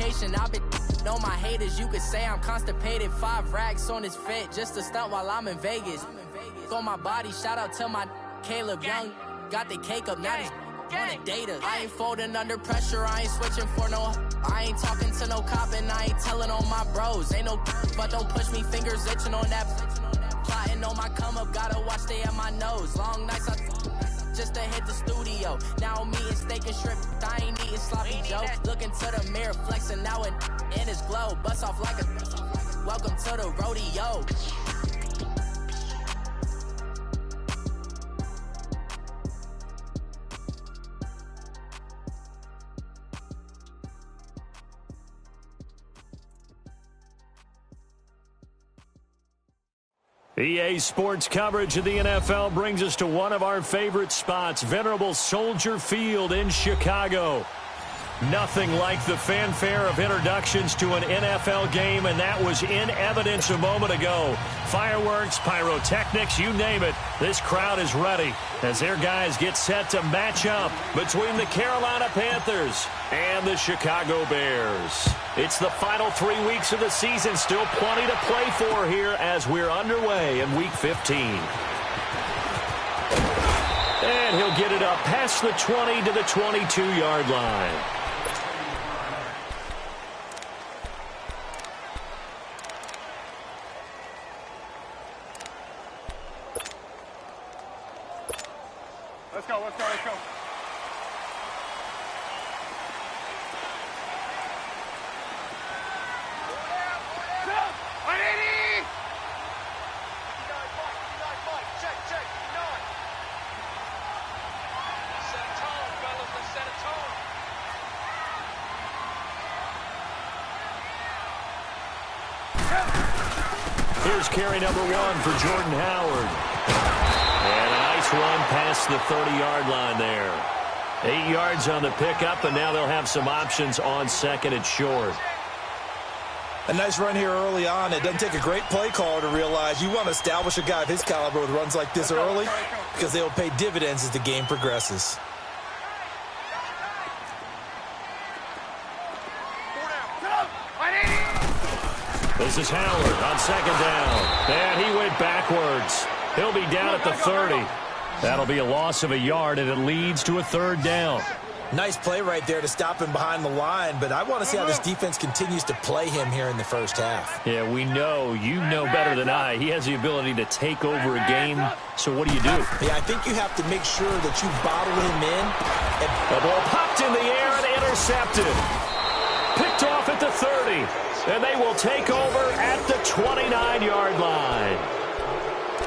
patient. I've been on my haters. You could say I'm constipated. 5 racks on his fit just to stunt while I'm in Vegas. On my body, shout out to my Caleb Young. Got the cake up, now he's on the data. I ain't folding under pressure, I ain't switching for no. I ain't talking to no cop and I ain't telling on my bros. Ain't no but don't push me, fingers itching on that. Plotting on my come up, gotta watch stay at my nose. Long nights I just to hit the studio. Now I'm eating steak and shrimp, I ain't eating sloppy joe. Looking to the mirror, flexing now and in his glow. Bust off like a welcome to the rodeo. EA Sports coverage of the NFL brings us to one of our favorite spots, venerable Soldier Field in Chicago. Nothing like the fanfare of introductions to an NFL game, and that was in evidence a moment ago. Fireworks, pyrotechnics, you name it. This crowd is ready as their guys get set to match up between the Carolina Panthers and the Chicago Bears. It's the final 3 weeks of the season. Still plenty to play for here as we're underway in Week 15. And he'll get it up past the 20 to the 22-yard line. Let's go, let's go, let's go. Here's carry number 1 for Jordan Howard. And a nice run past the 30-yard line there. 8 yards on the pickup, and now they'll have some options on second and short. A nice run here early on. It doesn't take a great play caller to realize you want to establish a guy of his caliber with runs like this early because they will pay dividends as the game progresses. This is Howard on second down. And he went backwards. He'll be down at the 30. That'll be a loss of a yard, and it leads to a third down. Nice play right there to stop him behind the line, but I want to see how this defense continues to play him here in the first half. Yeah, we know. You know better than I. He has the ability to take over a game. So what do you do? Yeah, I think you have to make sure that you bottle him in. The ball popped in the air and intercepted. Picked off at the 30. And they will take over at the 29-yard line.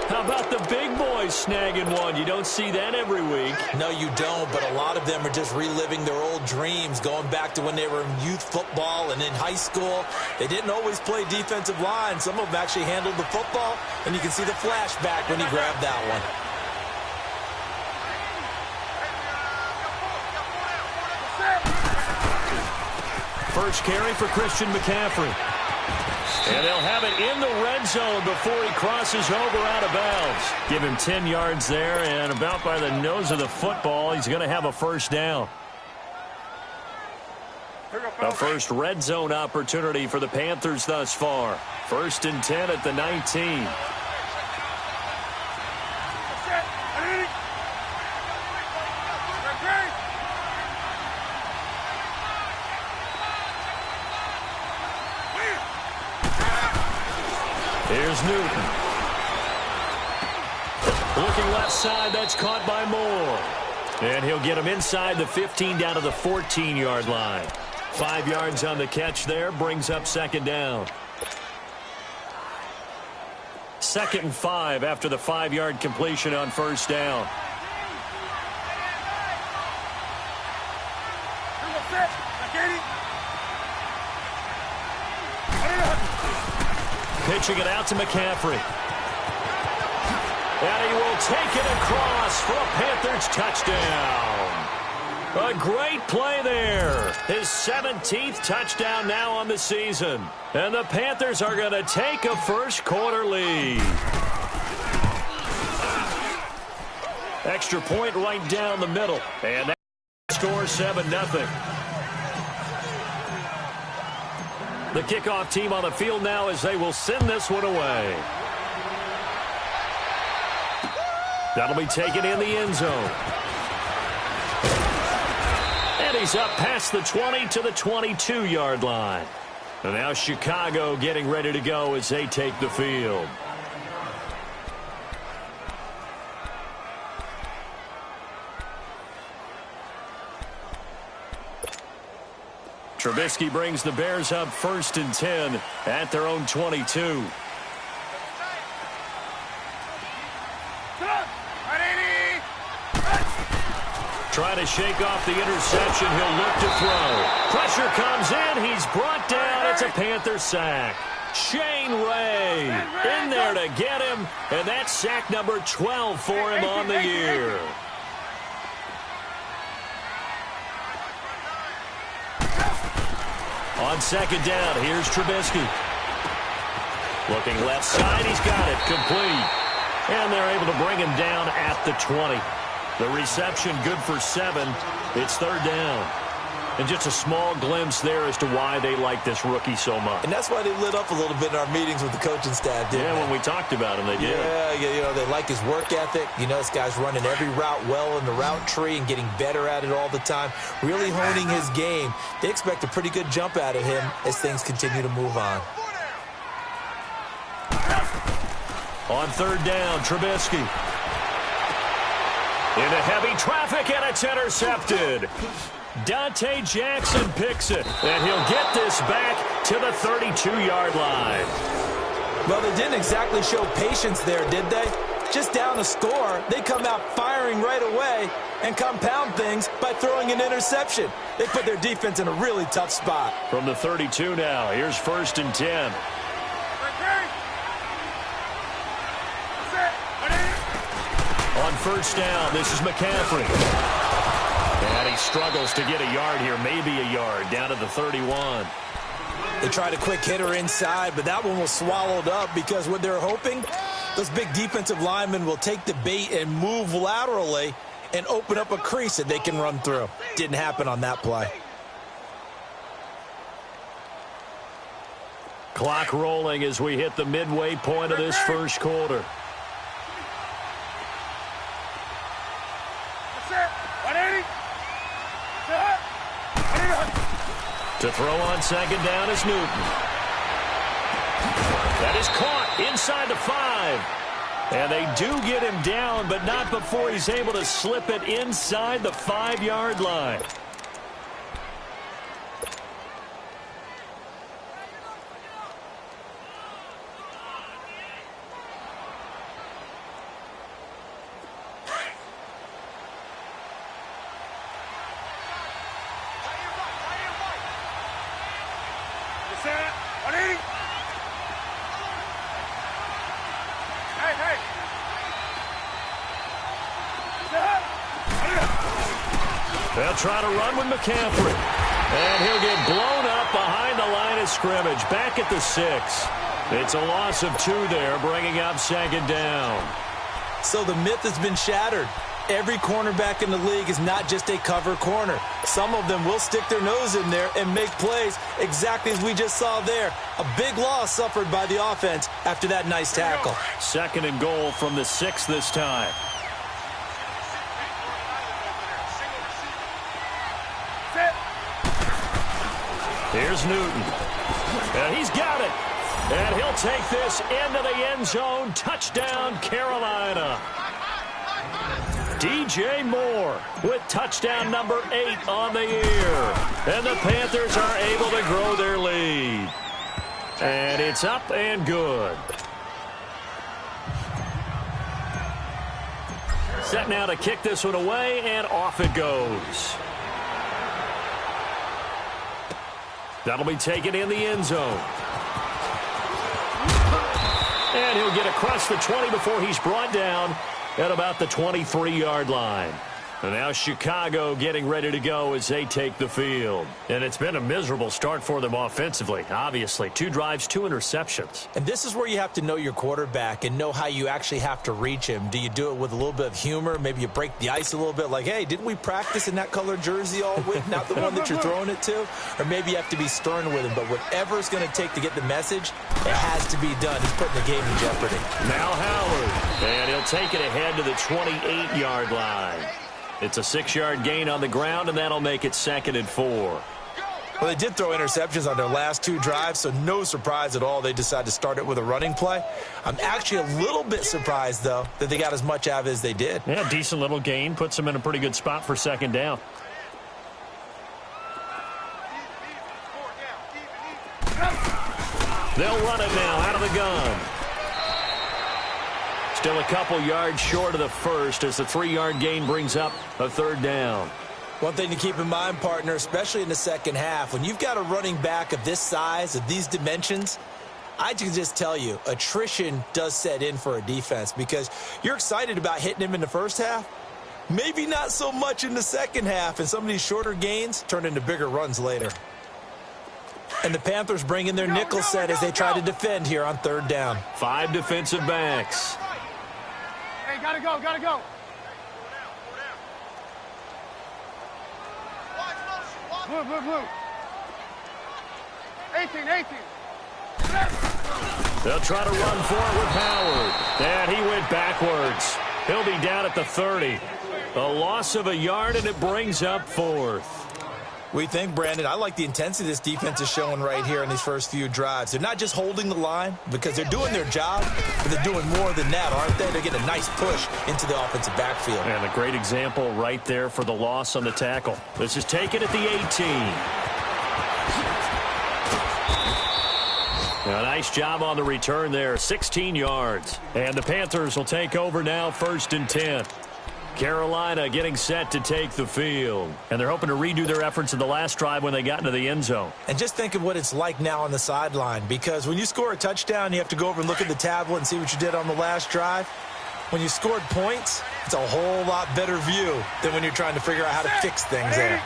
How about the big boys snagging one? You don't see that every week. No, you don't, but a lot of them are just reliving their old dreams, going back to when they were in youth football and in high school. They didn't always play defensive line. Some of them actually handled the football, and you can see the flashback when he grabbed that one. First carry for Christian McCaffrey. And they'll have it in the red zone before he crosses over out of bounds. Give him 10 yards there, and about by the nose of the football, he's going to have a first down. A first red zone opportunity for the Panthers thus far. 1st and 10 at the 19. Here's Newton. Looking left side, that's caught by Moore. And he'll get him inside the 15 down to the 14-yard line. 5 yards on the catch there, brings up second down. 2nd and 5 after the 5-yard completion on first down. Pitching it out to McCaffrey. And he will take it across for a Panthers touchdown. A great play there. His 17th touchdown now on the season. And the Panthers are going to take a first quarter lead. Extra point right down the middle. And that score 7-0. The kickoff team on the field now as they will send this one away. That'll be taken in the end zone. And he's up past the 20 to the 22-yard line. And now Chicago getting ready to go as they take the field. Trubisky brings the Bears up 1st and 10 at their own 22. Trying to shake off the interception. He'll look to throw. Pressure comes in. He's brought down. It's a Panther sack. Shane Ray in there to get him. And that's sack number 12 for him on the year. On 2nd down, here's Trubisky. Looking left side, he's got it, complete. And they're able to bring him down at the 20. The reception good for 7. It's 3rd down. And just a small glimpse there as to why they like this rookie so much. And that's why they lit up a little bit in our meetings with the coaching staff, didn't they? When we talked about him, they did. Yeah, they like his work ethic. This guy's running every route well in the route tree and getting better at it all the time, really honing his game. They expect a pretty good jump out of him as things continue to move on. On 3rd down, Trubisky. Into heavy traffic, and it's intercepted. Dante Jackson picks it, and he'll get this back to the 32-yard line. Well, they didn't exactly show patience there, did they? Just down a score, they come out firing right away and compound things by throwing an interception. They put their defense in a really tough spot. From the 32 now, here's 1st and 10. On 1st down, this is McCaffrey. And he struggles to get a yard here, maybe a yard, down to the 31. They tried a quick hitter inside, but that one was swallowed up because what they're hoping, those big defensive linemen will take the bait and move laterally and open up a crease that they can run through. Didn't happen on that play. Clock rolling as we hit the midway point of this 1st quarter. To throw on 2nd down is Newton. That is caught inside the 5. And they do get him down, but not before he's able to slip it inside the 5-yard line. They'll try to run with McCaffrey. And he'll get blown up behind the line of scrimmage. Back at the 6. It's a loss of 2 there, bringing up 2nd down. So the myth has been shattered. Every cornerback in the league is not just a cover corner. Some of them will stick their nose in there and make plays exactly as we just saw there. A big loss suffered by the offense after that nice tackle. 2nd and goal from the 6 this time. Here's Newton. And he's got it. And he'll take this into the end zone. Touchdown, Carolina. DJ Moore with touchdown number 8 on the year. And the Panthers are able to grow their lead. And it's up and good. Set now to kick this one away, and off it goes. That'll be taken in the end zone. And he'll get across the 20 before he's brought down at about the 23-yard line. And now Chicago getting ready to go as they take the field. And it's been a miserable start for them offensively, obviously. 2 drives, 2 interceptions. And this is where you have to know your quarterback and know how you actually have to reach him. Do you do it with a little bit of humor? Maybe you break the ice a little bit like, hey, didn't we practice in that colored jersey all week, not the one that you're throwing it to? Or maybe you have to be stern with him. But whatever it's going to take to get the message, it has to be done. He's putting the game in jeopardy. Now Howard. And he'll take it ahead to the 28-yard line. It's a 6-yard gain on the ground, and that'll make it 2nd and 4. Well, they did throw interceptions on their last 2 drives, so no surprise at all they decided to start it with a running play. I'm actually a little bit surprised, though, that they got as much out of it as they did. Yeah, decent little gain. Puts them in a pretty good spot for 2nd down. They'll run it now out of the gun. Still a couple yards short of the first as the 3-yard gain brings up a 3rd down. One thing to keep in mind, partner, especially in the second half, when you've got a running back of this size, of these dimensions, I can just tell you, attrition does set in for a defense because you're excited about hitting him in the first half. Maybe not so much in the second half, and some of these shorter gains turn into bigger runs later. And the Panthers bring in their nickel set as they try to defend here on 3rd down. 5 defensive backs. Hey, gotta go, gotta go. Blue, blue, blue. 18. They'll try to run for it with Howard. And he went backwards. He'll be down at the 30. A loss of a yard, and it brings up 4th. We think, Brandon, I like the intensity this defense is showing right here in these first few drives. They're not just holding the line because they're doing their job, but they're doing more than that, aren't they? They're getting a nice push into the offensive backfield. And a great example right there for the loss on the tackle. This is taken at the 18. A nice job on the return there, 16 yards. And the Panthers will take over now, 1st and 10. Carolina getting set to take the field. And they're hoping to redo their efforts in the last drive when they got into the end zone. And just think of what it's like now on the sideline, because when you score a touchdown, you have to go over and look at the tablet and see what you did on the last drive. When you scored points, it's a whole lot better view than when you're trying to figure out how to fix things there.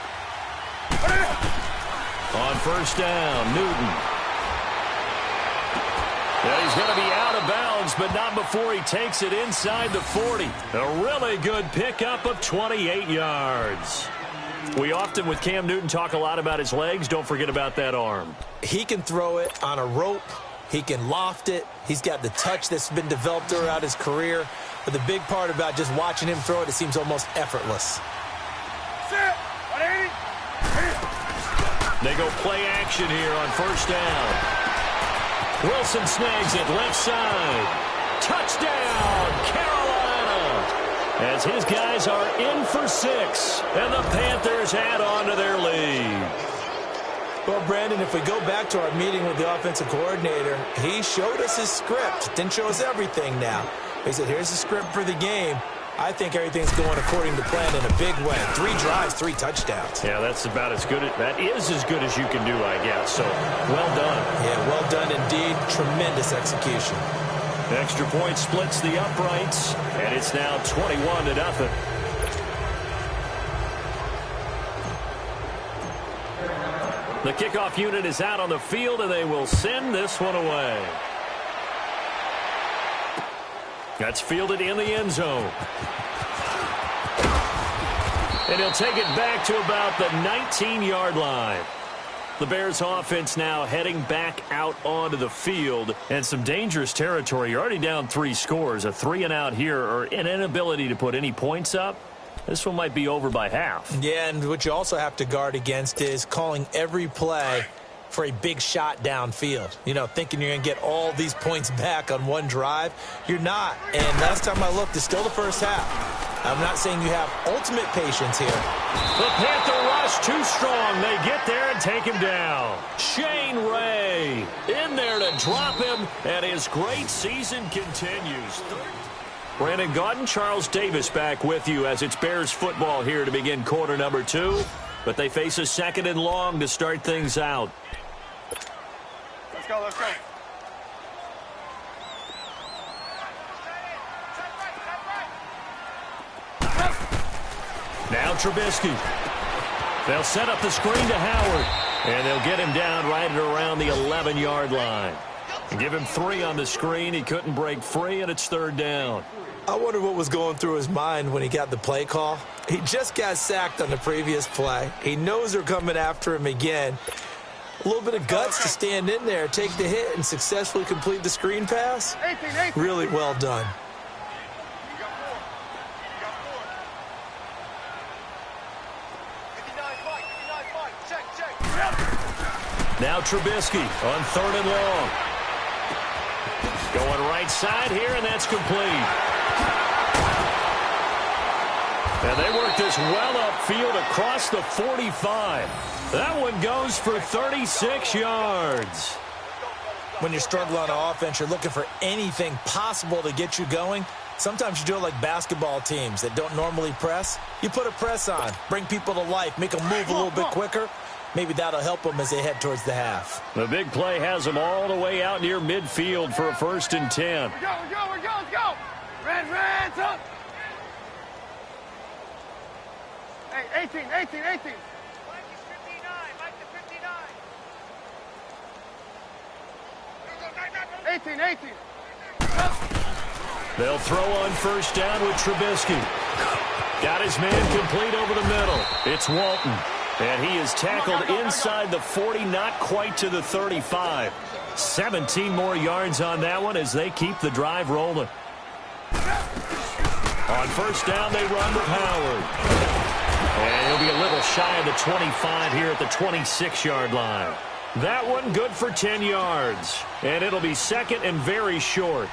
On 1st down, Newton. And he's going to be out of bounds, but not before he takes it inside the 40. A really good pickup of 28 yards. We often, with Cam Newton, talk a lot about his legs. Don't forget about that arm. He can throw it on a rope. He can loft it. He's got the touch that's been developed throughout his career. But the big part about just watching him throw it, it seems almost effortless. They go play action here on 1st down. Wilson snags it left side. Touchdown, Carolina. As his guys are in for 6. And the Panthers add on to their lead. Well, Brandon, if we go back to our meeting with the offensive coordinator, he showed us his script. Didn't show us everything now. He said, here's the script for the game. I think everything's going according to plan in a big way. 3 drives, 3 touchdowns. Yeah, that's about as good. That is as good as you can do, I guess. So, well done. Yeah, well done indeed. Tremendous execution. Extra point splits the uprights, and it's now 21-0. The kickoff unit is out on the field, and they will send this one away. That's fielded in the end zone. And he'll take it back to about the 19-yard line. The Bears offense now heading back out onto the field. And some dangerous territory. You're already down 3 scores. A 3-and-out here, or an inability to put any points up. This one might be over by half. Yeah, and what you also have to guard against is calling every play for a big shot downfield. You know, thinking you're going to get all these points back on one drive. You're not. And last time I looked, it's still the first half. I'm not saying you have ultimate patience here. The Panther rush too strong. They get there and take him down. Shane Ray in there to drop him, and his great season continues. Brandon Gaudin, Charles Davis back with you as it's Bears football here to begin quarter number 2. But they face a 2nd and long to start things out. Let's go, let's go. Now Trubisky. They'll set up the screen to Howard. And they'll get him down right at around the 11-yard line. And give him 3 on the screen. He couldn't break free, and it's 3rd down. I wonder what was going through his mind when he got the play call. He just got sacked on the previous play. He knows they're coming after him again. A little bit of guts to stand in there, take the hit, and successfully complete the screen pass. Really well done. Now Trubisky on 3rd and long. Going right side here, and that's complete. And they work this well upfield across the 45. That one goes for 36 yards. When you're struggling on offense, you're looking for anything possible to get you going. Sometimes you do it like basketball teams that don't normally press. You put a press on, bring people to life, make them move a little bit quicker. Maybe that'll help them as they head towards the half. The big play has them all the way out near midfield for a 1st and 10. Let's go. Reds up. Hey, 18. Mike to 59. Mike to 59. 18. They'll throw on 1st down with Trubisky. Got his man complete over the middle. It's Walton. And he is tackled inside the 40, not quite to the 35. 17 more yards on that one as they keep the drive rolling. On 1st down, they run with Howard. And he'll be a little shy of the 25 here at the 26-yard line. That one good for 10 yards. And it'll be 2nd and very short.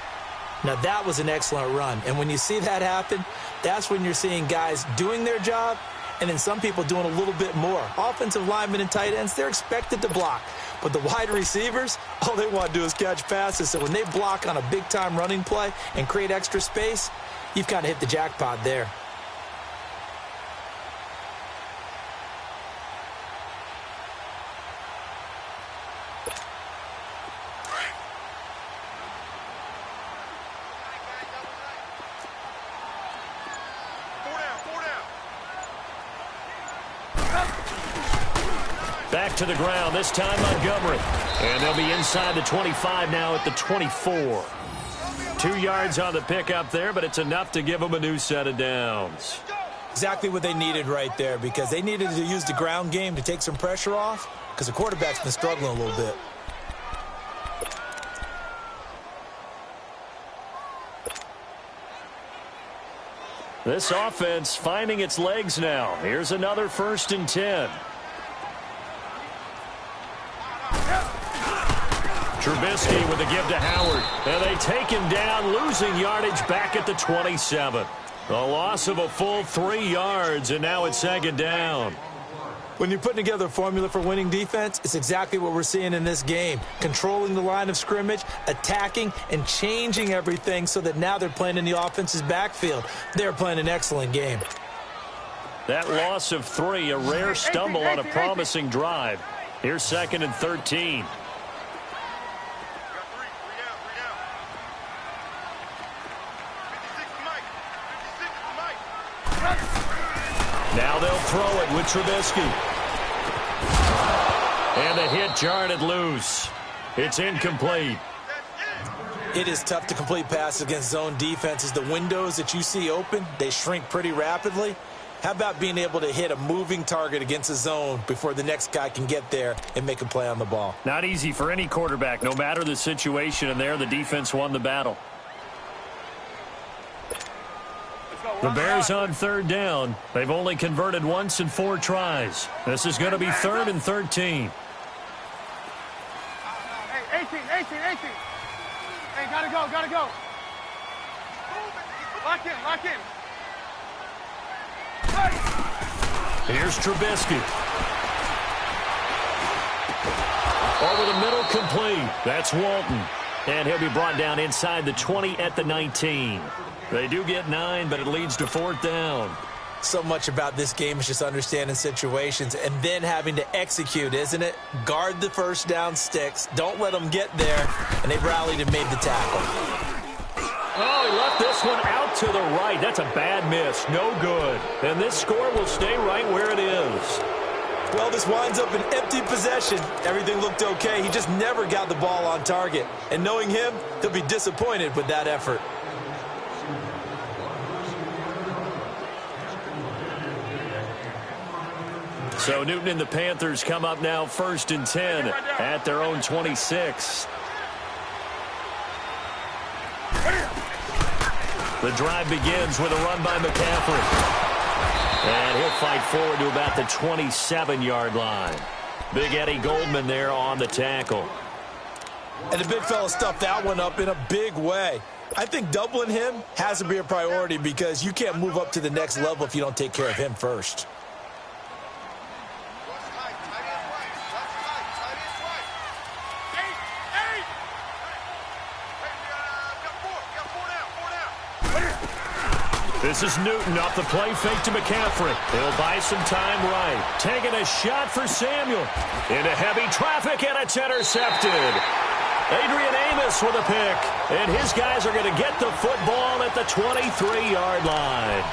Now, that was an excellent run. And when you see that happen, that's when you're seeing guys doing their job and then some people doing a little bit more. Offensive linemen and tight ends, they're expected to block. But the wide receivers, all they want to do is catch passes. So when they block on a big-time running play and create extra space, you've kind of hit the jackpot there. Back to the ground, this time Montgomery. And they'll be inside the 25 now at the 24. 2 yards on the pickup there, but it's enough to give them a new set of downs. Exactly what they needed right there, because they needed to use the ground game to take some pressure off, because the quarterback's been struggling a little bit. This offense finding its legs now. Here's another 1st and 10. Trubisky with a give to Howard. And they take him down, losing yardage back at the 27. A loss of a full 3 yards, and now it's 2nd down. When you're putting together a formula for winning defense, it's exactly what we're seeing in this game. Controlling the line of scrimmage, attacking, and changing everything so that now they're playing in the offense's backfield. They're playing an excellent game. That loss of 3, a rare stumble on a promising drive. Here's 2nd and 13. Now they'll throw it with Trubisky. And the hit jarred it loose. It's incomplete. It is tough to complete passes against zone defenses. The windows that you see open, they shrink pretty rapidly. How about being able to hit a moving target against a zone before the next guy can get there and make a play on the ball? Not easy for any quarterback, no matter the situation, and there the defense won the battle. The Bears on 3rd down. They've only converted once in 4 tries. This is going to be 3rd and 13. Hey, 18. Hey, gotta go. Lock in. Here's Trubisky. Over the middle, complete. That's Walton. And he'll be brought down inside the 20 at the 19. They do get 9, but it leads to 4th down. So much about this game is just understanding situations and then having to execute, isn't it? Guard the 1st down sticks. Don't let them get there. And they've rallied and made the tackle. Oh, he left this one out to the right. That's a bad miss. No good. And this score will stay right where it is. Well, this winds up an empty possession. Everything looked okay. He just never got the ball on target. And knowing him, he'll be disappointed with that effort. So Newton and the Panthers come up now 1st and 10 at their own 26. The drive begins with a run by McCaffrey. And he'll fight forward to about the 27-yard line. Big Eddie Goldman there on the tackle. And the big fella stuffed that one up in a big way. I think doubling him has to be a priority because you can't move up to the next level if you don't take care of him first. This is Newton off the play fake to McCaffrey. He'll buy some time right. Taking a shot for Samuel. Into heavy traffic, and it's intercepted. Adrian Amos with a pick. And his guys are going to get the football at the 23-yard line.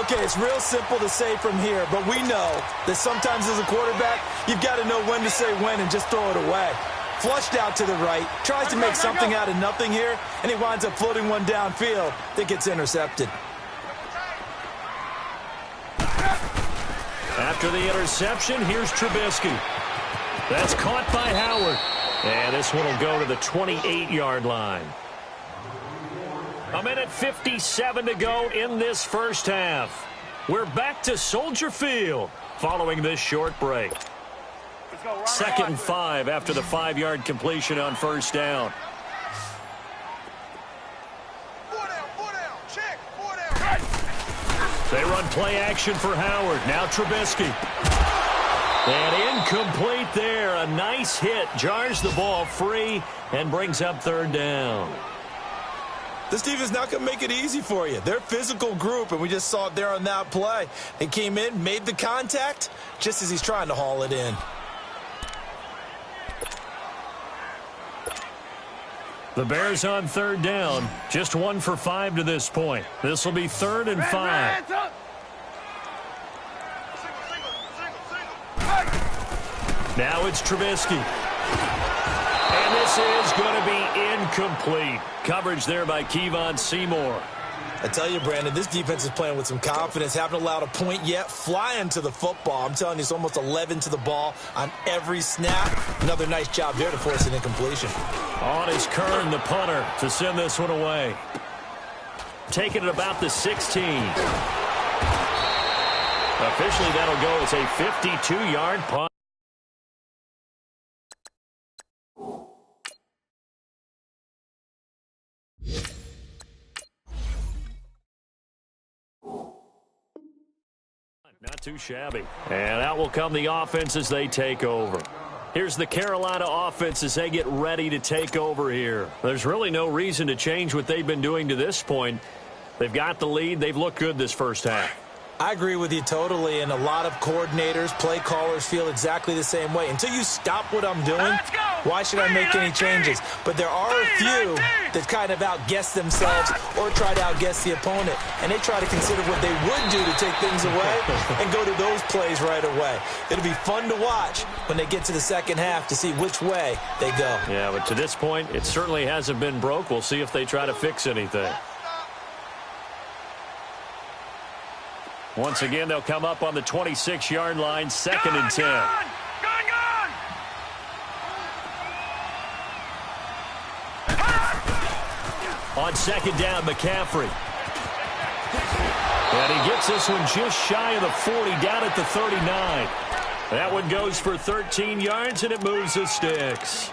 Okay, it's real simple to say from here, but we know that sometimes as a quarterback, you've got to know when to say when and just throw it away. Flushed out to the right, tries to make something out of nothing here, and he winds up floating one downfield that gets intercepted. After the interception, here's Trubisky. That's caught by Howard. And this one will go to the 28-yard line. 1:57 to go in this first half. We're back to Soldier Field following this short break. 2nd and 5 after the 5-yard completion on first down. They run play action for Howard. Now Trubisky. And incomplete there. A nice hit. Jars the ball free and brings up 3rd down. This defense is not going to make it easy for you. They're a physical group, and we just saw it there on that play. They came in, made the contact, just as he's trying to haul it in. The Bears on 3rd down. Just 1 for 5 to this point. This will be 3rd and 5. Now it's Trubisky. And this is going to be incomplete. Coverage there by Kevon Seymour. I tell you, Brandon, this defense is playing with some confidence. Haven't allowed a point yet. Flying to the football. I'm telling you, it's almost 11 to the ball on every snap. Another nice job there to force an incompletion. On is Kern, the punter, to send this one away. Taking it about the 16. Officially, that'll go as a 52-yard punt. Not too shabby. And out will come the offense as they take over. Here's the Carolina offense as they get ready to take over here. There's really no reason to change what they've been doing to this point. They've got the lead. They've looked good this first half. I agree with you totally, and a lot of coordinators, play callers feel exactly the same way. Until you stop what I'm doing, why should I make any changes? But there are a few that kind of outguess themselves or try to outguess the opponent, and they try to consider what they would do to take things away and go to those plays right away. It'll be fun to watch when they get to the second half to see which way they go. Yeah, but to this point, it certainly hasn't been broke. We'll see if they try to fix anything. Once again, they'll come up on the 26-yard line, 2nd and 10. On 2nd down, McCaffrey. And he gets this one just shy of the 40, down at the 39. That one goes for 13 yards, and it moves the sticks.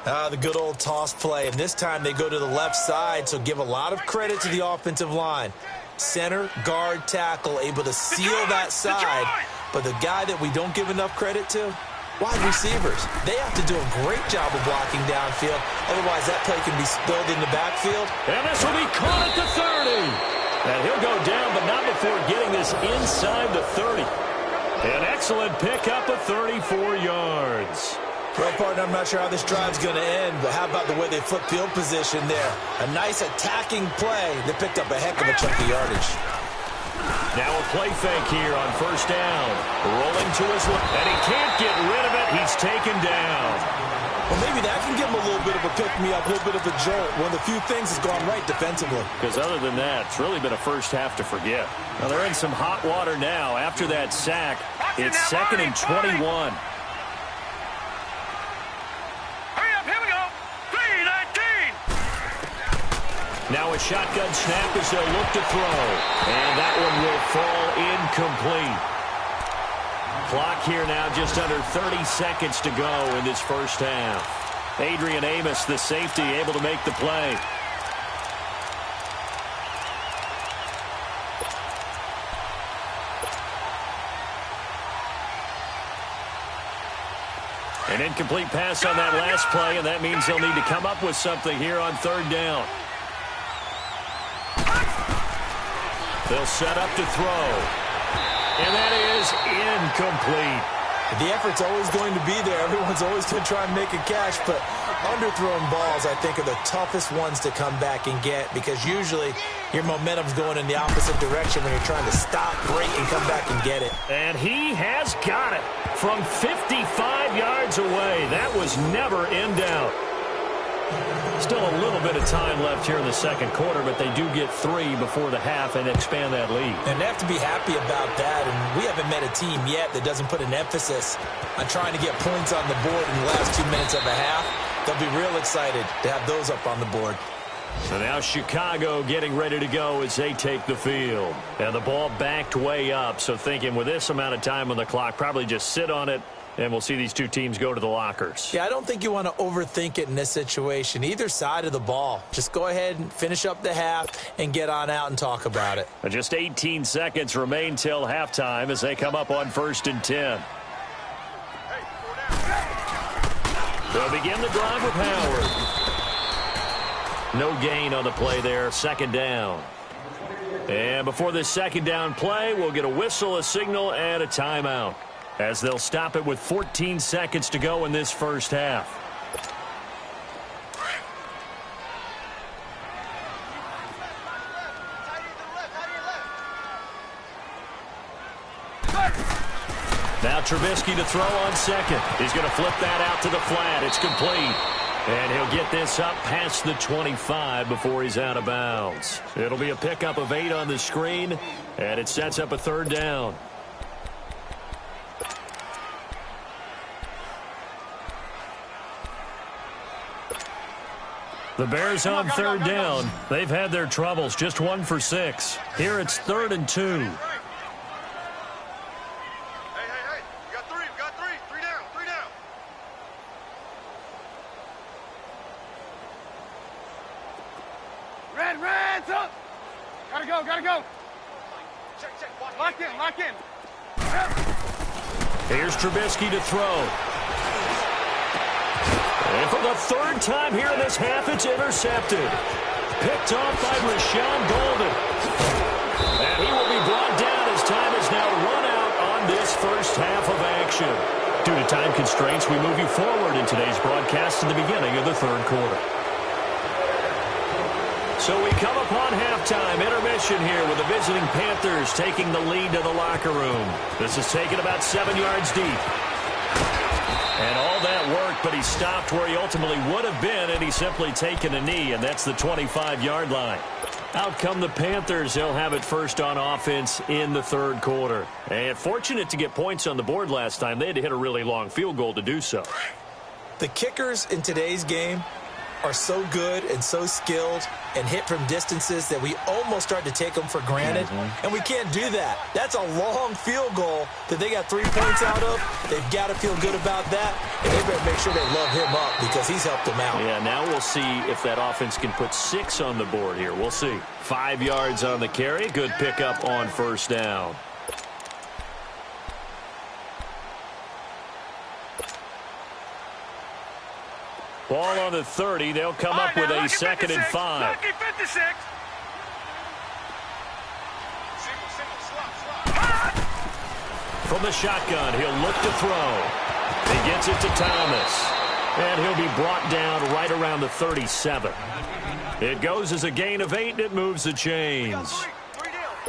The good old toss play, and this time they go to the left side, so give a lot of credit to the offensive line. Center, guard, tackle, able to seal that side. But the guy that we don't give enough credit to, wide receivers. They have to do a great job of blocking downfield. Otherwise, that play can be spilled in the backfield. And this will be caught at the 30. And he'll go down, but not before getting this inside the 30. An excellent pickup of 34 yards. Well, partner, I'm not sure how this drive's going to end, but how about the way they flip field position there? A nice attacking play that picked up a heck of a chunk of yardage. Now a play fake here on first down. Rolling to his left, and he can't get rid of it. He's taken down. Well, maybe that can give him a little bit of a pick-me-up, a little bit of a jolt. One of the few things has gone right defensively. Because other than that, it's really been a first half to forget. Now they're in some hot water now. After that sack, it's 2nd and 21. Now a shotgun snap as they'll look to throw. And that one will fall incomplete. Clock here now just under 30 seconds to go in this first half. Adrian Amos, the safety, able to make the play. An incomplete pass on that last play, and that means they'll need to come up with something here on third down. They'll set up to throw. And that is incomplete. The effort's always going to be there. Everyone's always going to try and make a catch, but underthrown balls, I think, are the toughest ones to come back and get because usually your momentum's going in the opposite direction when you're trying to stop, break, and come back and get it. And he has got it from 55 yards away. That was never in doubt. Still a little bit of time left here in the second quarter, but they do get 3 before the half and expand that lead. And they have to be happy about that, and we haven't met a team yet that doesn't put an emphasis on trying to get points on the board in the last 2 minutes of a half. They'll be real excited to have those up on the board. So now Chicago getting ready to go as they take the field. And the ball backed way up, so thinking with this amount of time on the clock, probably just sit on it, and we'll see these two teams go to the lockers. Yeah, I don't think you want to overthink it in this situation. Either side of the ball. Just go ahead and finish up the half and get on out and talk about it. Just 18 seconds remain till halftime as they come up on 1st and 10. They'll begin the drive with Howard. No gain on the play there. 2nd down. And before this 2nd down play, we'll get a whistle, a signal, and a timeout, as they'll stop it with 14 seconds to go in this first half. Now Trubisky to throw on 2nd. He's going to flip that out to the flat. It's complete. And he'll get this up past the 25 before he's out of bounds. It'll be a pickup of 8 on the screen, and it sets up a 3rd down. The Bears on 3rd down. They've had their troubles, just 1 for 6. Here it's 3rd and 2. Hey, we got 3, we got 3. 3 down, 3 down. Red's up. Gotta go, gotta go. Check, lock in, lock in. Here's Trubisky to throw. And for the 3rd time here in this half, it's intercepted. Picked off by Rashawn Golden. And he will be brought down as time is now run out on this first half of action. Due to time constraints, we move you forward in today's broadcast to the beginning of the 3rd quarter. So we come upon halftime, intermission here with the visiting Panthers taking the lead to the locker room. This is taken about 7 yards deep. And all that work, but he stopped where he ultimately would have been, and he's simply taken a knee, and that's the 25-yard line. Out come the Panthers. They'll have it first on offense in the 3rd quarter. And fortunate to get points on the board last time. They had to hit a really long field goal to do so. The kickers in today's game are so good and so skilled and hit from distances that we almost start to take them for granted, and we can't do that. That's a long field goal that they got 3 points out of. They've got to feel good about that, and they better make sure they love him up because he's helped them out. Yeah, now we'll see if that offense can put 6 on the board here. We'll see. 5 yards on the carry. Good pickup on 1st down. Ball on the 30. They'll come up with a 2nd and 5. From the shotgun, he'll look to throw. He gets it to Thomas. And he'll be brought down right around the 37. It goes as a gain of 8, and it moves the chains.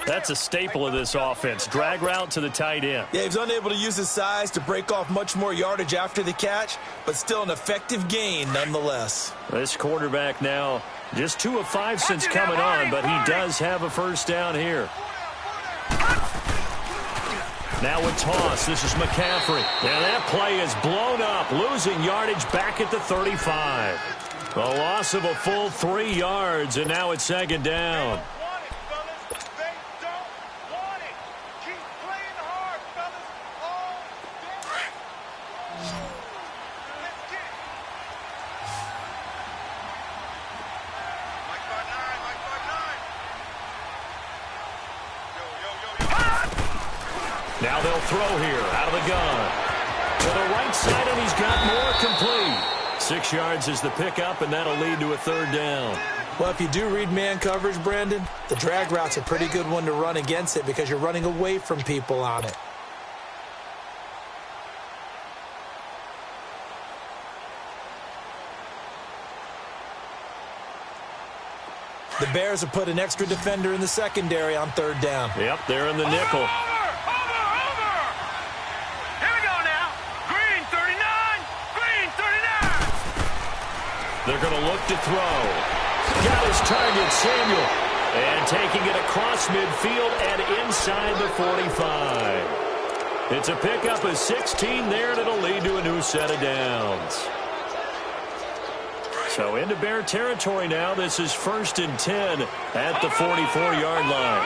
That's a staple of this offense. Drag route to the tight end. Yeah, he was unable to use his size to break off much more yardage after the catch, but still an effective gain nonetheless. This quarterback now just 2 of 5 since coming on, but he does have a first down here. Now a toss. This is McCaffrey. And that play is blown up, losing yardage back at the 35. A loss of a full 3 yards, and now it's second down. Now they'll throw here out of the gun. To the right side, and he's got more complete. 6 yards is the pickup, and that'll lead to a third down. Well, if you do read man coverage, Brandon, the drag route's a pretty good one to run against it because you're running away from people on it. The Bears have put an extra defender in the secondary on third down. Yep, they're in the nickel. They're going to look to throw. Got his target, Samuel. And taking it across midfield and inside the 45. It's a pickup of 16 there, and it'll lead to a new set of downs. So into Bear territory now. This is 1st and 10 at the 44-yard line.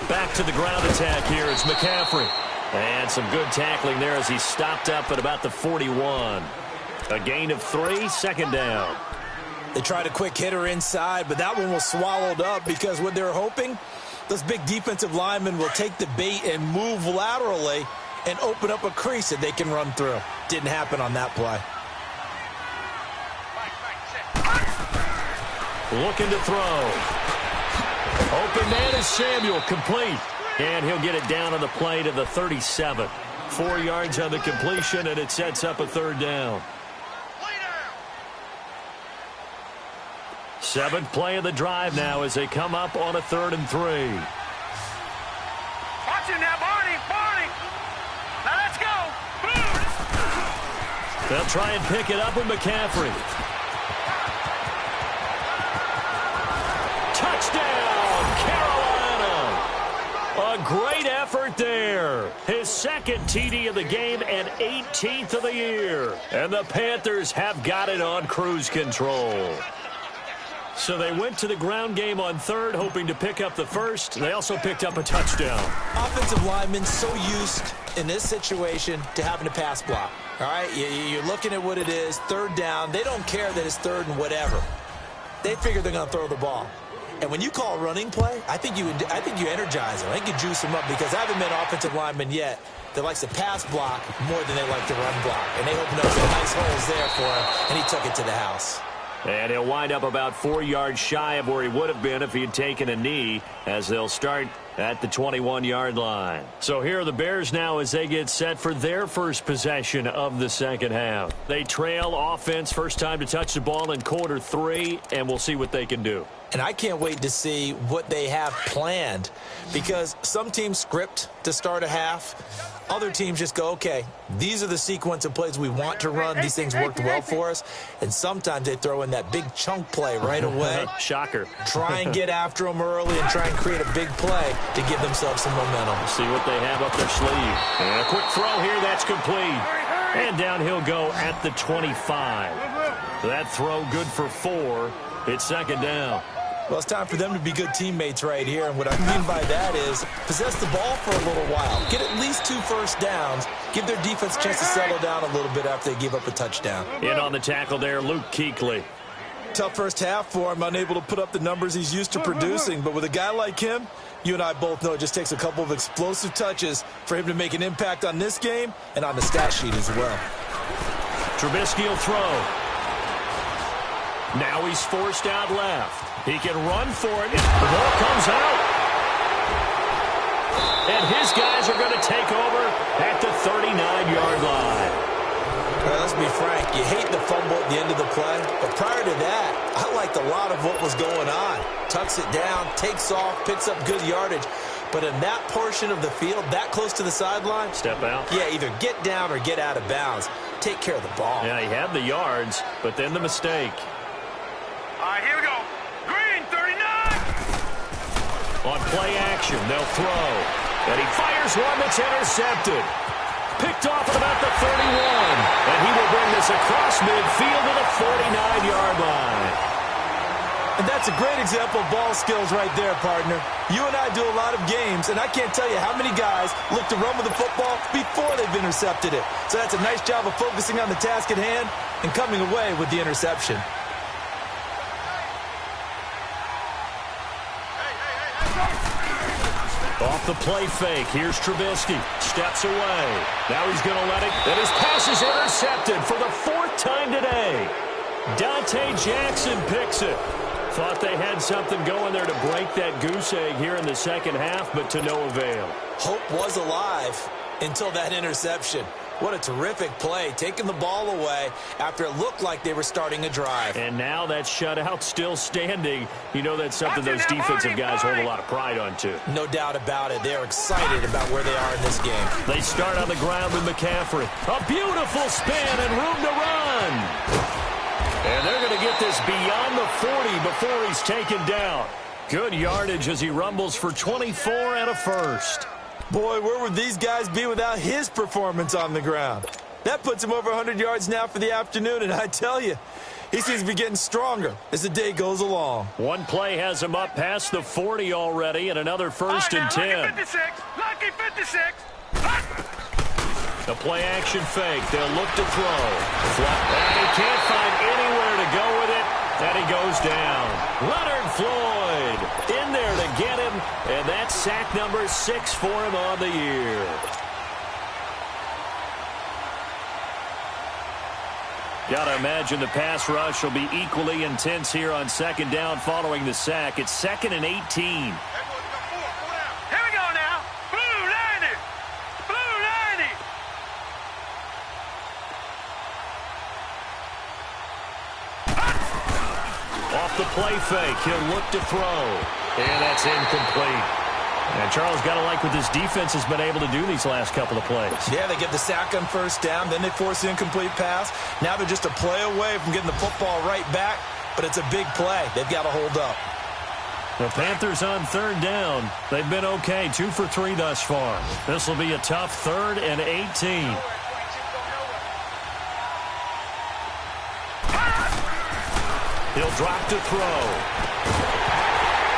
Back to the ground attack here. It's McCaffrey. And some good tackling there as he stopped up at about the 41. A gain of 3, second down. They tried a quick hitter inside, but that one was swallowed up because what they're hoping, those big defensive linemen will take the bait and move laterally and open up a crease that they can run through. Didn't happen on that play. Looking to throw. Open man is Samuel, complete. And he'll get it down on the play to the 37. 4 yards on the completion, and it sets up a third down. 7th play of the drive now as they come up on a 3rd and 3. Watch it now, Barney. Now let's go. They'll try and pick it up with McCaffrey. Touchdown, Carolina. A great effort there. His 2nd TD of the game and 18th of the year. And the Panthers have got it on cruise control. So they went to the ground game on 3rd, hoping to pick up the 1st. They also picked up a touchdown. Offensive linemen so used in this situation to having to pass block. All right, you're looking at what it is, 3rd down. They don't care that it's 3rd and whatever. They figure they're going to throw the ball. And when you call a running play, I think you energize them. I think you juice them up because I haven't met an offensive lineman yet that likes to pass block more than they like to run block. And they opened up some nice holes there for him, and he took it to the house. And he'll wind up about 4 yards shy of where he would have been if he had taken a knee, as they'll start at the 21-yard line. So here are the Bears now as they get set for their first possession of the second half. They trail offense, first time to touch the ball in quarter 3, and we'll see what they can do. And I can't wait to see what they have planned because some teams script to start a half. Other teams just go, okay, these are the sequence of plays we want to run. These things worked well for us. And sometimes they throw in that big chunk play right away. Shocker. Try and get after them early and try and create a big play to give themselves some momentum. See what they have up their sleeve. And a quick throw here, that's complete. And down he'll go at the 25. That throw good for 4. It's second down. Well, it's time for them to be good teammates right here. And what I mean by that is possess the ball for a little while. Get at least 2 first downs. Give their defense a chance to settle down a little bit after they give up a touchdown. In on the tackle there, Luke Kuechly. Tough first half for him, unable to put up the numbers he's used to producing. But with a guy like him, you and I both know it just takes a couple of explosive touches for him to make an impact on this game and on the stat sheet as well. Trubisky will throw. Now he's forced out left. He can run for it. The ball comes out. and his guys are going to take over at the 39-yard line. Well, let's be frank. You hate the fumble at the end of the play, but prior to that, I liked a lot of what was going on. Tucks it down, takes off, picks up good yardage. But in that portion of the field, that close to the sideline, step out. Yeah, either get down or get out of bounds. Take care of the ball. Yeah, he had the yards, but then the mistake. All right, here we go. Green, 39. On play action, they'll throw. And he fires one that's intercepted. Picked off at about the 31. And he will bring this across midfield to the 49-yard line. And that's a great example of ball skills right there, partner. You and I do a lot of games, and I can't tell you how many guys look to run with the football before they've intercepted it. So that's a nice job of focusing on the task at hand and coming away with the interception. Off the play fake, here's Trubisky. Steps away. Now he's going to let it. And his pass is intercepted for the 4th time today. Dante Jackson picks it. Thought they had something going there to break that goose egg here in the second half, but to no avail. Hope was alive until that interception. What a terrific play, taking the ball away after it looked like they were starting a drive. And now that shutout still standing. You know that's something those defensive guys hold a lot of pride on, too. No doubt about it. They're excited about where they are in this game. They start on the ground with McCaffrey. A beautiful spin and room to run. And they're going to get this beyond the 40 before he's taken down. Good yardage as he rumbles for 24 and a first. Boy, where would these guys be without his performance on the ground? That puts him over 100 yards now for the afternoon, and I tell you, he seems to be getting stronger as the day goes along. One play has him up past the 40 already, and another first and 10. Lucky 56. Lucky 56. The play action fake. They'll look to throw. And he can't find anywhere to go with it. And he goes down. Leonard Floyd in there to get him. And that's sack number 6 for him on the year. Got to imagine the pass rush will be equally intense here on second down following the sack. It's 2nd and 18. Off the play fake, he'll look to throw. And that's incomplete. And Charles, got to like what this defense has been able to do these last couple of plays. Yeah, they get the sack on first down, then they force the incomplete pass. Now they're just a play away from getting the football right back, but it's a big play. They've got to hold up. The Panthers on 3rd down. They've been okay, 2 for 3 thus far. This will be a tough 3rd and 18. He'll drop to throw.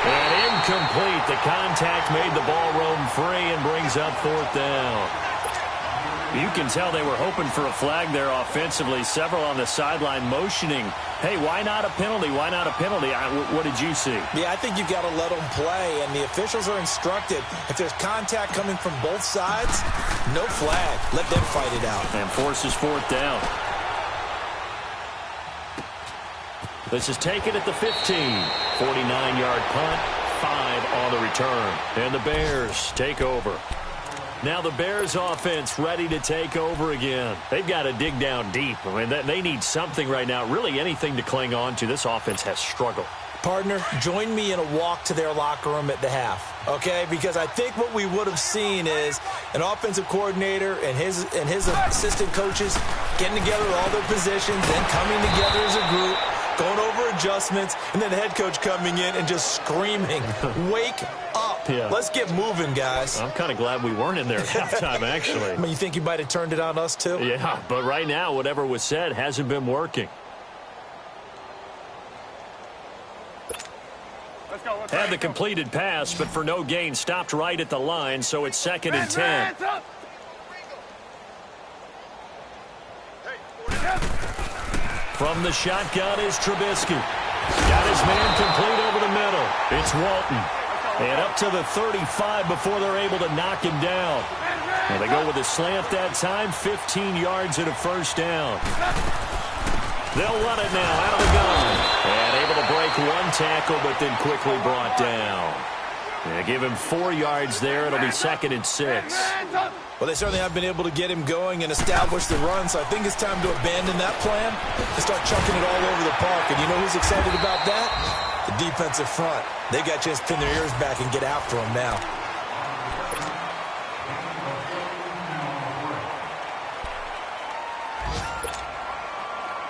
And incomplete. The contact made the ball roam free and brings up 4th down. You can tell they were hoping for a flag there offensively. Several on the sideline motioning. Hey, why not a penalty? Why not a penalty? What did you see? Yeah, I think you've got to let them play, and the officials are instructed. If there's contact coming from both sides, no flag. Let them fight it out. And forces 4th down. This is taken at the 15. 49-yard punt, 5 on the return. And the Bears take over. Now the Bears offense ready to take over again. They've got to dig down deep. I mean, they need something right now, really anything to cling on to. This offense has struggled. Partner, join me in a walk to their locker room at the half, okay? Because I think what we would have seen is an offensive coordinator and his assistant coaches getting together with all their positions, then coming together as a group, going over adjustments, and then the head coach coming in and just screaming, wake up. Yeah. Let's get moving, guys. I'm kind of glad we weren't in there at halftime, actually. I mean, you think you might have turned it on us, too? Yeah, but right now, whatever was said hasn't been working. Had the completed pass, but for no gain, stopped right at the line, so it's 2nd and 10. From the shotgun is Trubisky. Got his man complete over the middle. It's Walton. And up to the 35 before they're able to knock him down. And they go with a slant that time, 15 yards and a first down. They'll run it now out of the gun. And able to break one tackle, but then quickly brought down. They give him 4 yards there. It'll be 2nd and 6. Well, they certainly have been able to get him going and establish the run, so I think it's time to abandon that plan and start chucking it all over the park. And you know who's excited about that? The defensive front. They got a chance to pin their ears back and get after him now.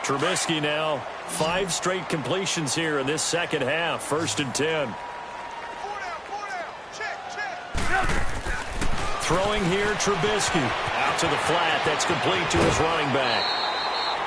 Trubisky now, 5 straight completions here in this second half. 1st and 10. Throwing here, Trubisky. Out to the flat. That's complete to his running back.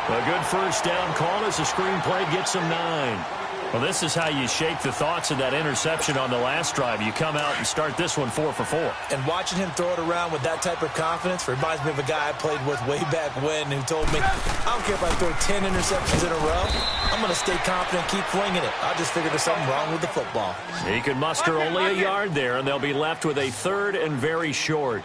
A good first down call as the screenplay gets him 9. Well, this is how you shake the thoughts of that interception on the last drive. You come out and start this one 4 for 4. And watching him throw it around with that type of confidence reminds me of a guy I played with way back when who told me, I don't care if I throw 10 interceptions in a row. I'm going to stay confident, keep flinging it. I just figured there's something wrong with the football. He could muster only a yard there, and they'll be left with a 3rd and very short.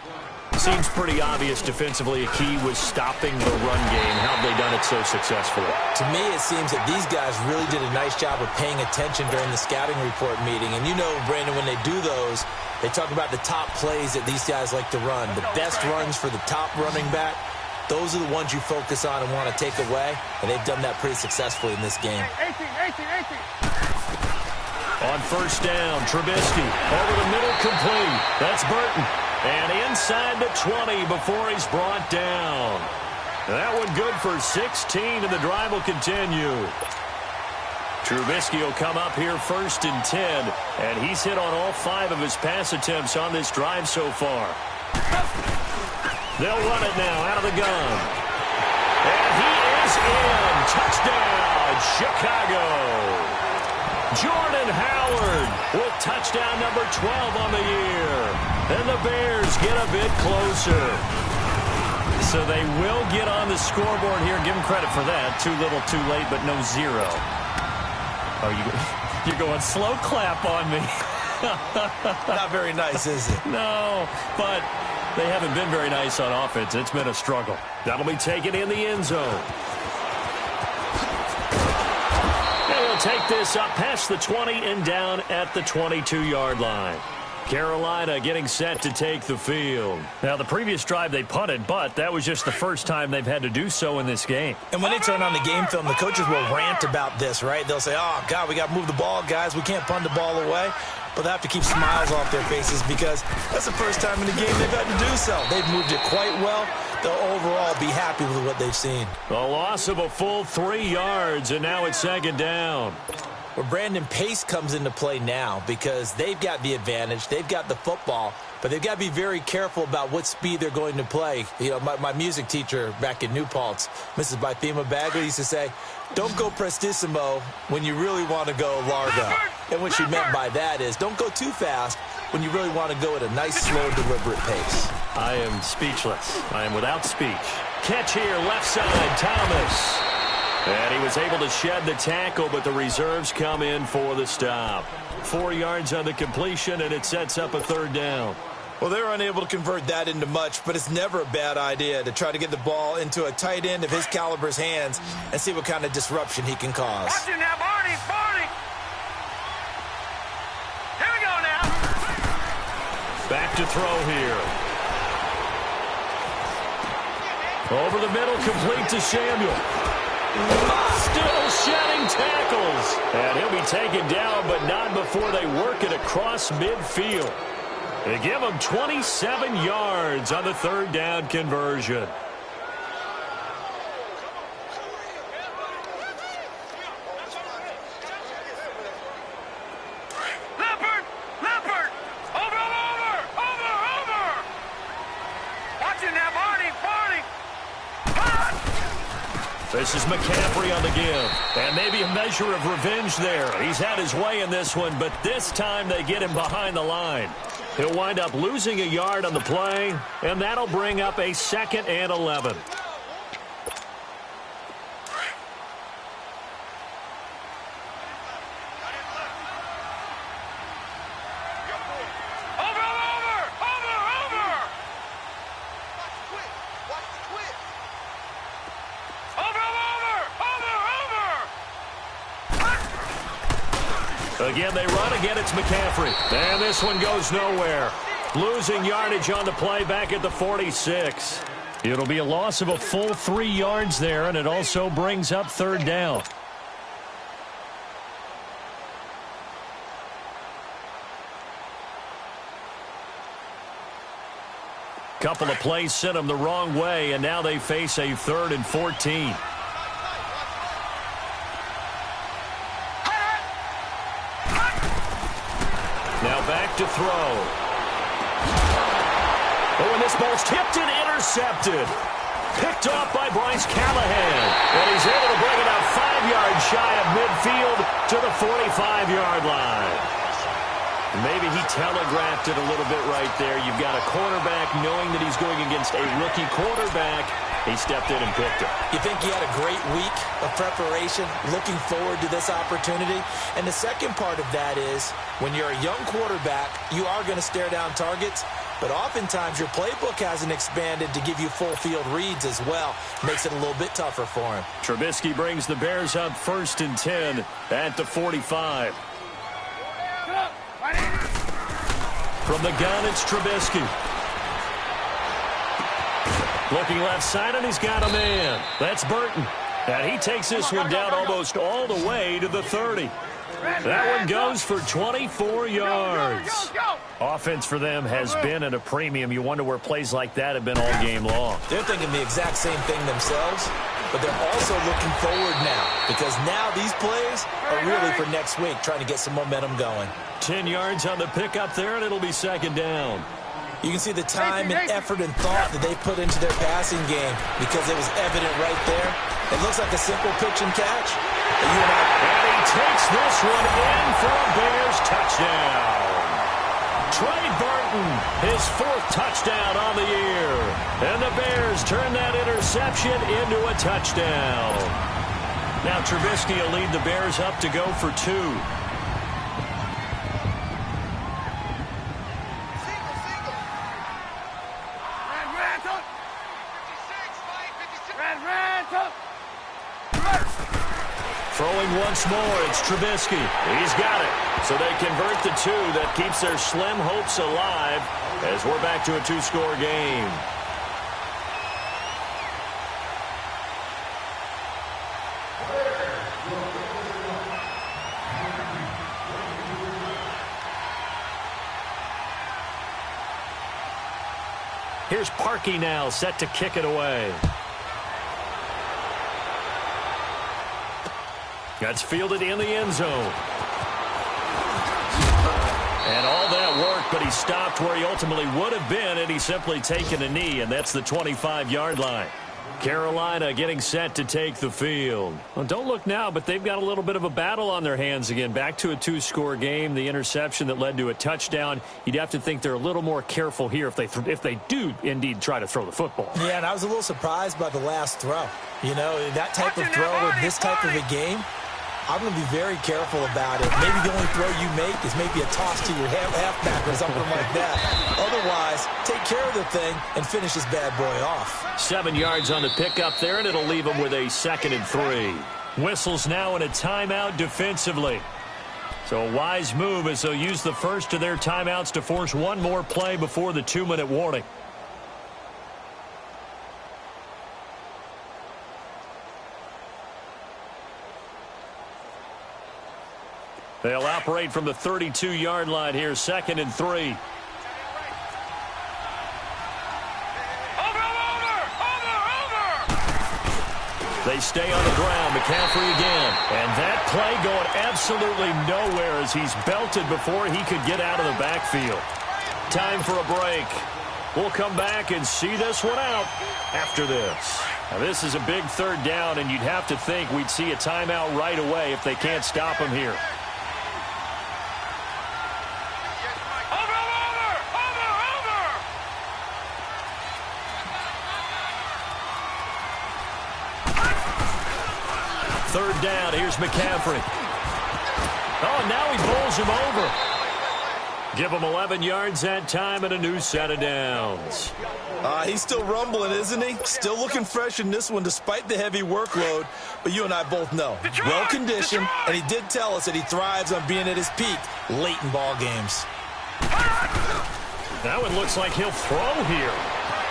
Seems pretty obvious defensively a key was stopping the run game. How have they done it so successfully? To me, it seems that these guys really did a nice job of paying attention during the scouting report meeting. And you know, Brandon, when they do those, they talk about the top plays that these guys like to run. The best runs for the top running back, those are the ones you focus on and want to take away. And they've done that pretty successfully in this game. 18. On 1st down, Trubisky over the middle, complete. That's Burton. And inside the 20 before he's brought down. That one good for 16, and the drive will continue. Trubisky will come up here 1st and 10, and he's hit on all 5 of his pass attempts on this drive so far. They'll run it now out of the gun. And he is in. Touchdown, Chicago. Jordan Howard with touchdown number 12 on the year. And the Bears get a bit closer. So they will get on the scoreboard here. Give them credit for that. Too little, too late, but no 0. Oh, you're going slow clap on me. Not very nice, is it? No, but they haven't been very nice on offense. It's been a struggle. That'll be taken in the end zone. Take this up past the 20 and down at the 22-yard line. Carolina getting set to take the field. Now, the previous drive they punted, but that was just the first time they've had to do so in this game. And when they turn on the game film, the coaches will rant about this, right? They'll say, oh, God, we got to move the ball, guys. We can't punt the ball away. But they have to keep smiles off their faces because that's the first time in the game they've had to do so. They've moved it quite well. They'll overall be happy with what they've seen. A loss of a full 3 yards, and now it's 2nd down. Well, Brandon, pace comes into play now because they've got the advantage. They've got the football, but they've got to be very careful about what speed they're going to play. You know, my music teacher back in New Paltz, Mrs. Bythema Bagley, used to say, don't go prestissimo when you really want to go largo. And what she meant by that is don't go too fast when you really want to go at a nice, slow, deliberate pace. I am speechless. I am without speech. Catch here, left side, Thomas. And he was able to shed the tackle, but the reserves come in for the stop. 4 yards on the completion, and it sets up a 3rd down. Well, they're unable to convert that into much, but it's never a bad idea to try to get the ball into a tight end of his caliber's hands and see what kind of disruption he can cause. Watch it now, Barney. Here we go now. Back to throw here. Over the middle, complete to Samuel. Still shedding tackles. And he'll be taken down, but not before they work it across midfield. They give him 27 yards on the 3rd down conversion. Leopard. Over. Watch it now, Barney. This is McCaffrey on the give. And maybe a measure of revenge there. He's had his way in this one, but this time they get him behind the line. He'll wind up losing a yard on the play, and that'll bring up a 2nd and 11. Again, they run. Again, it's McCaffrey. And this one goes nowhere. Losing yardage on the play back at the 46. It'll be a loss of a full 3 yards there, and it also brings up third down. Couple of plays sent them the wrong way, and now they face a 3rd and 14. Now back to throw. Oh, and this ball's tipped and intercepted. Picked off by Bryce Callahan. And he's able to bring it out 5 yards shy of midfield to the 45-yard line. Maybe he telegraphed it a little bit right there. You've got a quarterback knowing that he's going against a rookie quarterback. He stepped in and picked it. You think he had a great week of preparation, looking forward to this opportunity? And the second part of that is, when you're a young quarterback, you are going to stare down targets, but oftentimes your playbook hasn't expanded to give you full field reads as well. Makes it a little bit tougher for him. Trubisky brings the Bears up 1st and 10 at the 45. From the gun, it's Trubisky. Looking left side, and he's got a man. That's Burton. And he takes this one down almost all the way to the 30. That one goes for 24 yards. Offense for them has been at a premium. You wonder where plays like that have been all game long. They're thinking the exact same thing themselves, but they're also looking forward now, because now these plays are really for next week, trying to get some momentum going. 10 yards on the pickup there, and it'll be 2nd down. You can see the time and effort and thought that they put into their passing game, because it was evident right there. It looks like a simple pitch and catch. And he takes this one in for a Bears touchdown. Trey Burton, his 4th touchdown on the year. And the Bears turn that interception into a touchdown. Now Trubisky will lead the Bears up to go for 2. Throwing once more, it's Trubisky. He's got it. So they convert the 2. That keeps their slim hopes alive as we're back to a 2-score game. Here's Parkey now, set to kick it away. That's fielded in the end zone. And all that worked, but he stopped where he ultimately would have been had he simply taken a knee, and that's the 25-yard line. Carolina getting set to take the field. Well, don't look now, but they've got a little bit of a battle on their hands again. Back to a 2-score game. The interception that led to a touchdown. You'd have to think they're a little more careful here if they do indeed try to throw the football. Yeah, and I was a little surprised by the last throw. You know, that type of throw in this type of a game, I'm going to be very careful about it. Maybe the only throw you make is maybe a toss to your halfback or something like that. Otherwise, take care of the thing and finish this bad boy off. 7 yards on the pickup there, and it'll leave them with a 2nd and 3. Whistles now in a timeout defensively. So a wise move as they'll use the first of their timeouts to force one more play before the 2-minute warning. They'll operate from the 32-yard line here, 2nd and 3. They stay on the ground. McCaffrey again. And that play going absolutely nowhere as he's belted before he could get out of the backfield. Time for a break. We'll come back and see this one out after this. Now, this is a big 3rd down, and you'd have to think we'd see a timeout right away if they can't stop him here. Third down, here's McCaffrey. Oh, now he bowls him over. Give him 11 yards that time and a new set of downs. He's still rumbling, isn't he? Still looking fresh in this one despite the heavy workload. But you and I both know, well-conditioned, and he did tell us that he thrives on being at his peak late in ball games. Now it looks like he'll throw here.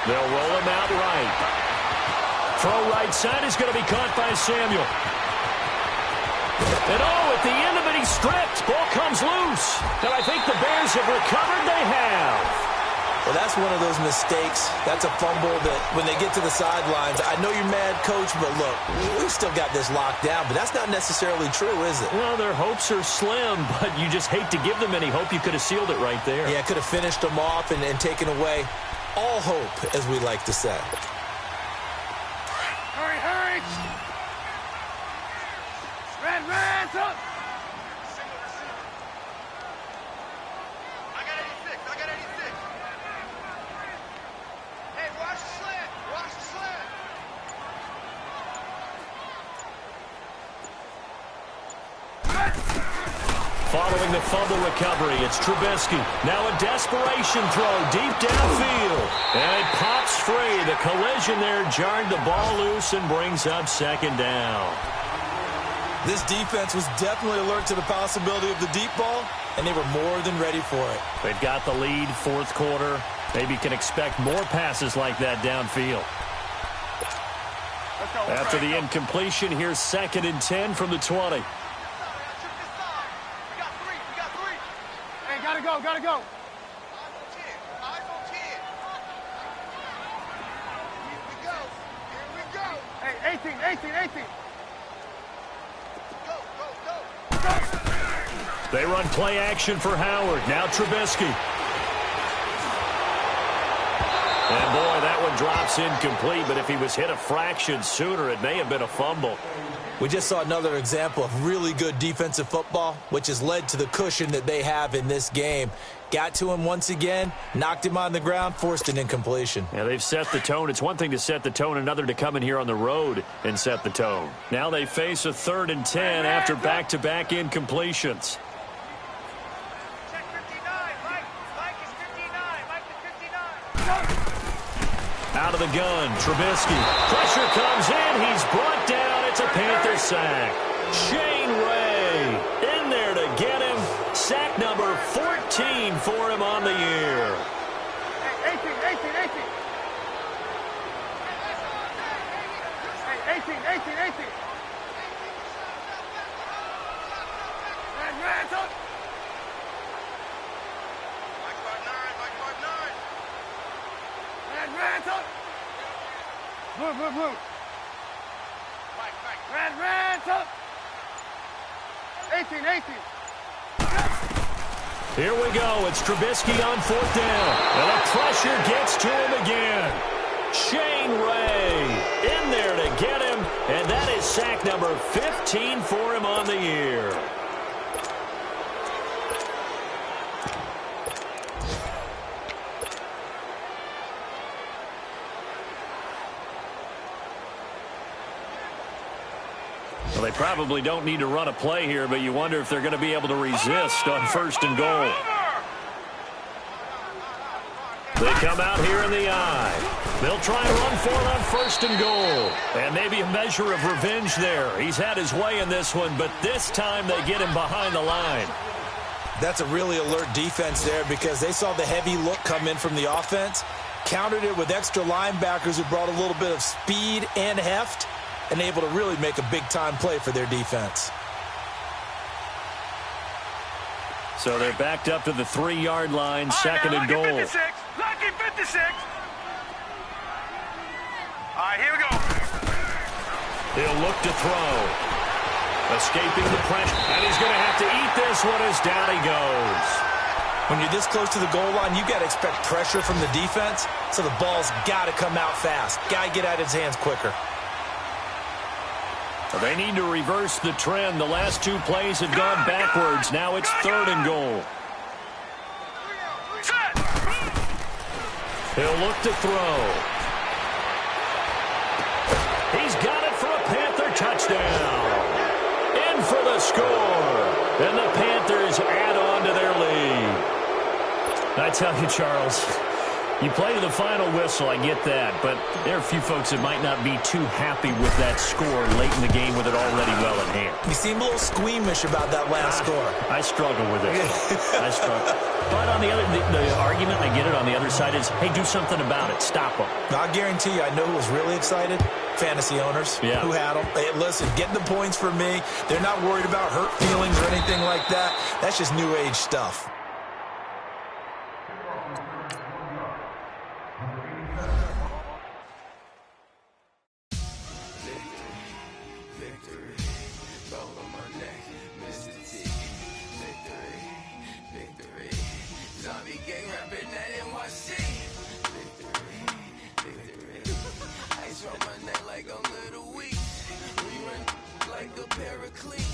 They'll roll him out right. Throw right side is going to be caught by Samuel. And at the end of it, he's stripped. Ball comes loose. And I think the Bears have recovered. They have. Well, that's one of those mistakes. That's a fumble that when they get to the sidelines, I know you're mad, Coach, but look, we've still got this locked down. But that's not necessarily true, is it? Well, their hopes are slim, but you just hate to give them any hope. You could have sealed it right there. Yeah, could have finished them off and taken away all hope, as we like to say. Hurry, hurry! Red, up! I got 86, I got 86. Hey, watch the slant, watch the slant. Following the fumble recovery, it's Trubisky. Now a desperation throw deep downfield. And it pops free. The collision there jarred the ball loose and brings up second down. This defense was definitely alert to the possibility of the deep ball, and they were more than ready for it. They've got the lead, fourth quarter. Maybe can expect more passes like that downfield. After the incompletion, here's 2nd and 10 from the 20. Hey, gotta go, gotta go. Eyes on 10. Here we go. Hey, 18. They run play action for Howard. Now Trubisky. And boy, that one drops incomplete, but if he was hit a fraction sooner, it may have been a fumble. We just saw another example of really good defensive football, which has led to the cushion that they have in this game. Got to him once again, knocked him on the ground, forced an incompletion. Yeah, they've set the tone. It's one thing to set the tone, another to come in here on the road and set the tone. Now they face a 3rd and 10 after back-to-back incompletions. Check 59, Mike is 59, Mike is 59. Out of the gun, Trubisky. Pressure comes in, he's brought down. It's a Panther sack. Shane Ray in there to get him. Sack number 14 for him on the year. Hey, 18. Hey, 18. Red, up. Mike 59. Red, up. Blue. Red, up. 18. Here we go. It's Trubisky on 4th down. And the pressure gets to him again. Shane Ray in there to get him. And that is sack number 15 for him on the year. Well, they probably don't need to run a play here, but you wonder if they're going to be able to resist on 1st and goal. They come out here in the eye. They'll try and run for it on 1st and goal. And maybe a measure of revenge there. He's had his way in this one, but this time they get him behind the line. That's a really alert defense there because they saw the heavy look come in from the offense, countered it with extra linebackers who brought a little bit of speed and heft, and able to really make a big-time play for their defense. So they're backed up to the 3-yard line, 2nd and goal. Lucky 56. All right, here we go. He'll look to throw. Escaping the pressure, and he's going to have to eat this one as down he goes. When you're this close to the goal line, you got to expect pressure from the defense, so the ball's got to come out fast. Got to get out of his hands quicker. They need to reverse the trend. The last 2 plays have gone backwards. Now it's 3rd and goal. He'll look to throw. He's got it for a Panther touchdown. In for the score. And the Panthers add on to their lead. I tell you, Charles, you play to the final whistle, I get that, but there are a few folks that might not be too happy with that score late in the game with it already well in hand. You seem a little squeamish about that last score. I struggle with it. I struggle. But on the other, the argument, I get it, on the other side is, hey, do something about it. Stop them. I guarantee you, I know who was really excited. Fantasy owners who had them. Hey, listen, getting the points for me. They're not worried about hurt feelings or anything like that. That's just new age stuff. Like a little weak, we run like a paraclete.